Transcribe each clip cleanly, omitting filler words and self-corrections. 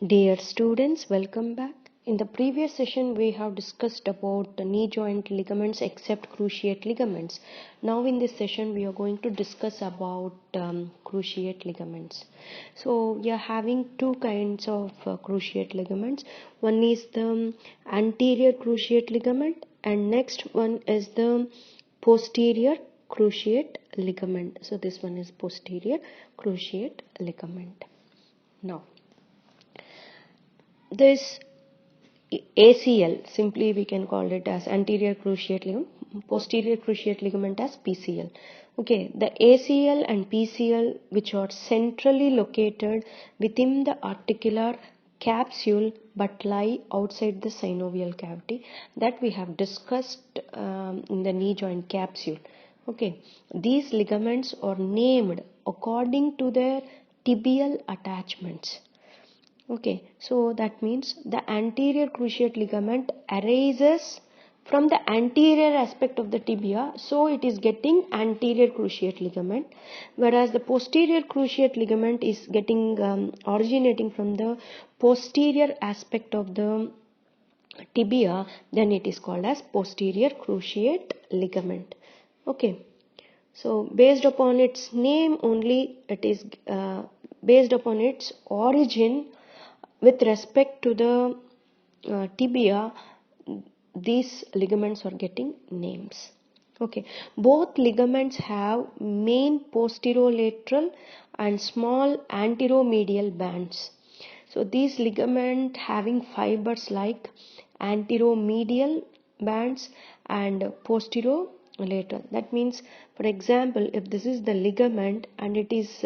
Dear students, welcome back. In the previous session, we have discussed about the knee joint ligaments except cruciate ligaments. Now in this session, we are going to discuss about cruciate ligaments. So we are having two kinds of cruciate ligaments. One is the anterior cruciate ligament and next one is the posterior cruciate ligament. So this one is posterior cruciate ligament. Now, this ACL, simply we can call it as anterior cruciate ligament, posterior cruciate ligament as PCL. Okay, the ACL and PCL, which are centrally located within the articular capsule but lie outside the synovial cavity, that we have discussed in the knee joint capsule. Okay, these ligaments are named according to their tibial attachments. Okay, so that means the anterior cruciate ligament arises from the anterior aspect of the tibia, so it is getting anterior cruciate ligament, whereas the posterior cruciate ligament is getting originating from the posterior aspect of the tibia, then it is called as posterior cruciate ligament. Okay, so based upon its name only, it is based upon its origin with respect to the tibia, these ligaments are getting names. Okay, both ligaments have main posterolateral and small anteromedial bands. So these ligaments having fibers like anteromedial bands and posterolateral. That means, for example, if this is the ligament and it is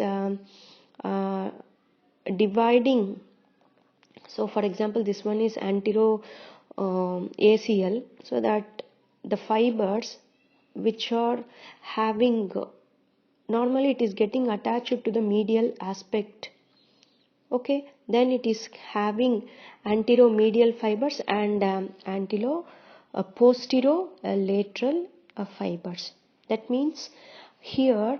dividing. So for example, this one is antero ACL, so that the fibers which are having, normally it is getting attached to the medial aspect. Okay, then it is having anteromedial fibers and posterolateral fibers. That means here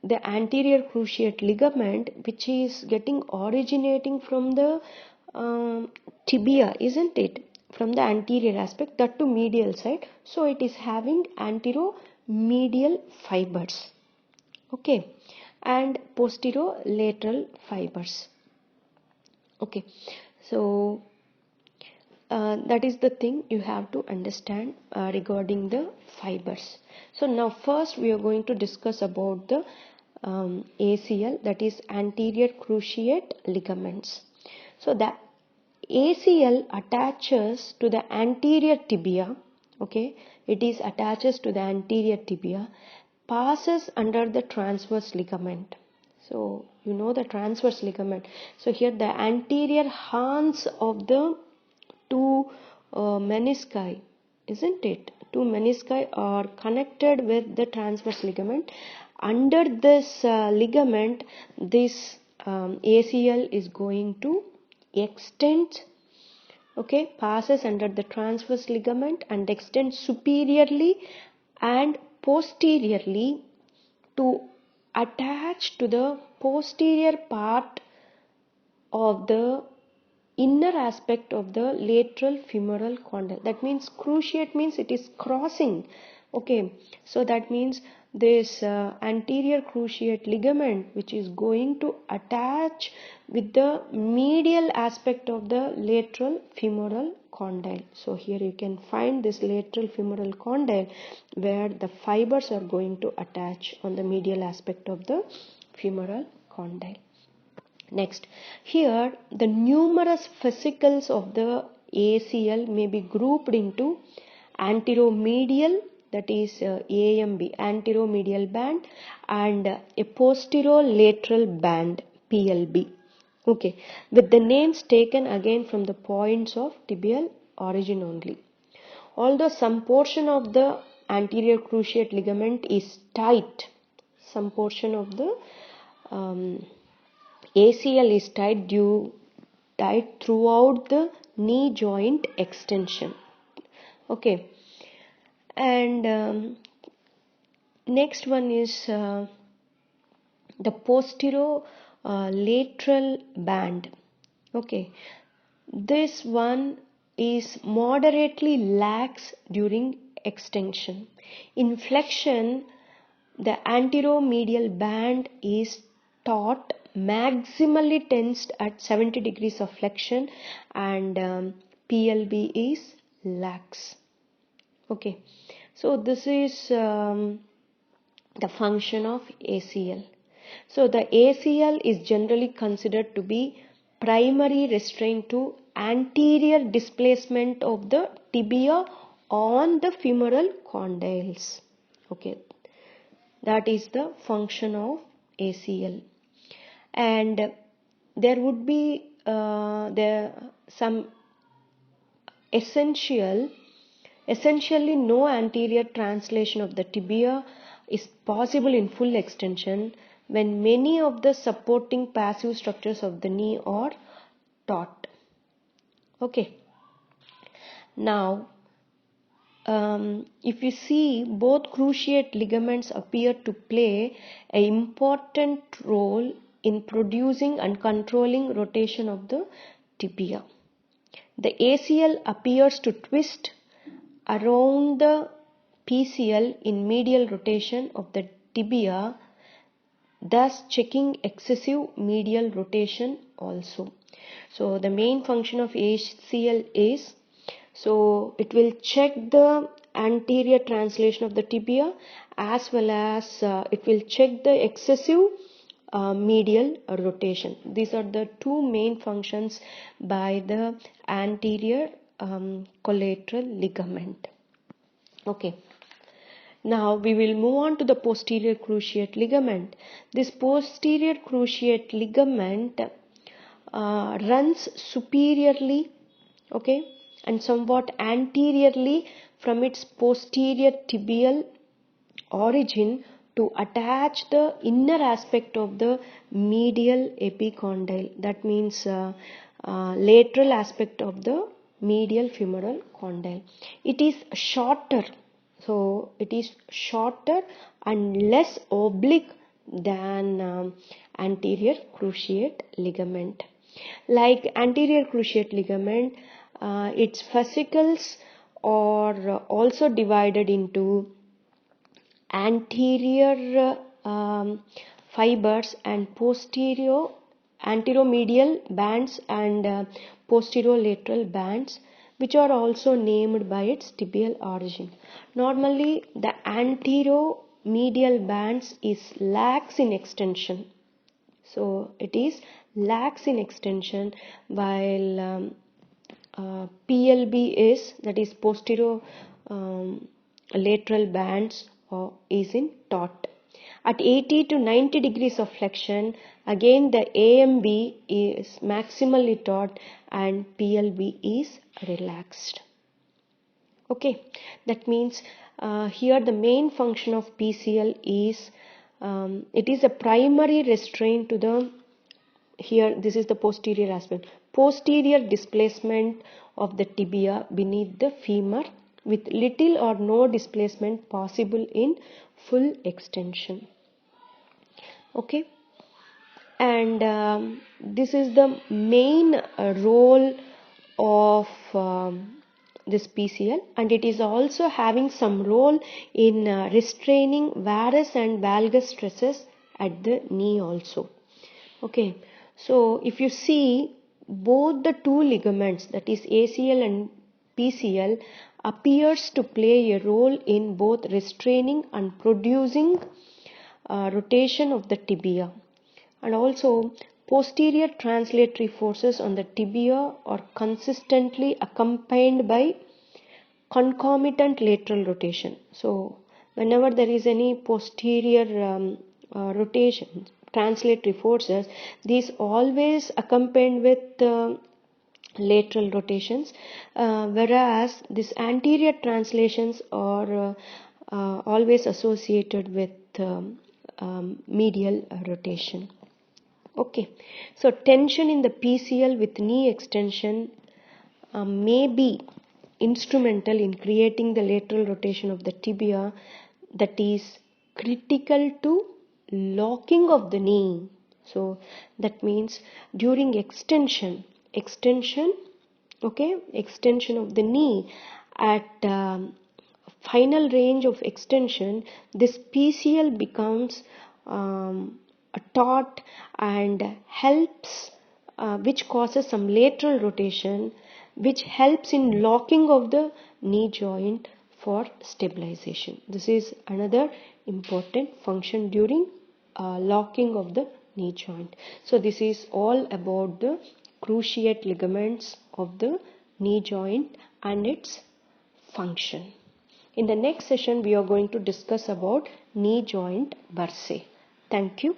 the anterior cruciate ligament, which is getting originating from the tibia, isn't it, from the anterior aspect, that to medial side, so it is having anteromedial fibers, okay, and posterolateral fibers. Okay, so that is the thing you have to understand regarding the fibers. So now first we are going to discuss about the ACL, that is anterior cruciate ligaments. So the ACL attaches to the anterior tibia. Okay, it is attaches to the anterior tibia, passes under the transverse ligament. So you know the transverse ligament. So here the anterior horns of the two menisci, isn't it? Two menisci are connected with the transverse ligament. Under this ligament, this ACL is going to extend, okay, passes under the transverse ligament and extends superiorly and posteriorly to attach to the posterior part of the inner aspect of the lateral femoral condyle. That means cruciate means it is crossing. Okay, so that means this anterior cruciate ligament, which is going to attach with the medial aspect of the lateral femoral condyle. So here you can find this lateral femoral condyle where the fibers are going to attach on the medial aspect of the femoral condyle. Next, here the numerous fascicles of the ACL may be grouped into anteromedial, that is AMB, anteromedial band, and a posterolateral band, PLB. Okay, with the names taken again from the points of tibial origin only. Although some portion of the anterior cruciate ligament is tight, some portion of the ACL is tight throughout the knee joint extension. Okay, and next one is the posterolateral band. Okay, this one is moderately lax during extension. In flexion, the anteromedial band is taut, maximally tensed at 70 degrees of flexion, and PLB is lax. Okay, so this is the function of ACL. So the ACL is generally considered to be primary restraint to anterior displacement of the tibia on the femoral condyles. Okay, that is the function of ACL. And there would be some essentially no anterior translation of the tibia is possible in full extension when many of the supporting passive structures of the knee are taut. Okay, now if you see, both cruciate ligaments appear to play an important role in producing and controlling rotation of the tibia. The ACL appears to twist around the PCL in medial rotation of the tibia, thus checking excessive medial rotation also. So the main function of ACL is, so it will check the anterior translation of the tibia, as well as it will check the excessive medial rotation. These are the two main functions by the anterior collateral ligament. Okay. Now we will move on to the posterior cruciate ligament. This posterior cruciate ligament runs superiorly, okay, and somewhat anteriorly from its posterior tibial origin to attach the inner aspect of the medial epicondyle. That means lateral aspect of the medial femoral condyle. It is shorter, so it is shorter and less oblique than anterior cruciate ligament. Like anterior cruciate ligament, its fascicles are also divided into anterior fibers and anteromedial bands and posterolateral bands, which are also named by its tibial origin. Normally, the anteromedial bands is lax in extension. So it is lax in extension, while PLB is, that is posterior lateral bands, is in taut. At 80 to 90 degrees of flexion, again the AMB is maximally taut and PLB is relaxed. Okay, that means here the main function of PCL is, it is a primary restraint to the, here this is the posterior aspect, posterior displacement of the tibia beneath the femur, with little or no displacement possible in full extension. Okay, and this is the main role of this PCL, and it is also having some role in restraining varus and valgus stresses at the knee also. Okay, so if you see, both the two ligaments, that is ACL and PCL, appears to play a role in both restraining and producing rotation of the tibia, and also posterior translatory forces on the tibia are consistently accompanied by concomitant lateral rotation. So whenever there is any posterior rotation, translatory forces, these always accompanied with lateral rotations, whereas these anterior translations are always associated with medial rotation. Okay, so tension in the PCL with knee extension may be instrumental in creating the lateral rotation of the tibia that is critical to locking of the knee. So that means during extension, extension, okay, extension of the knee at final range of extension, this PCL becomes taut and helps, which causes some lateral rotation, which helps in locking of the knee joint for stabilization. This is another important function during locking of the knee joint. So this is all about the cruciate ligaments of the knee joint and its function. In the next session, we are going to discuss about knee joint bursae. Thank you.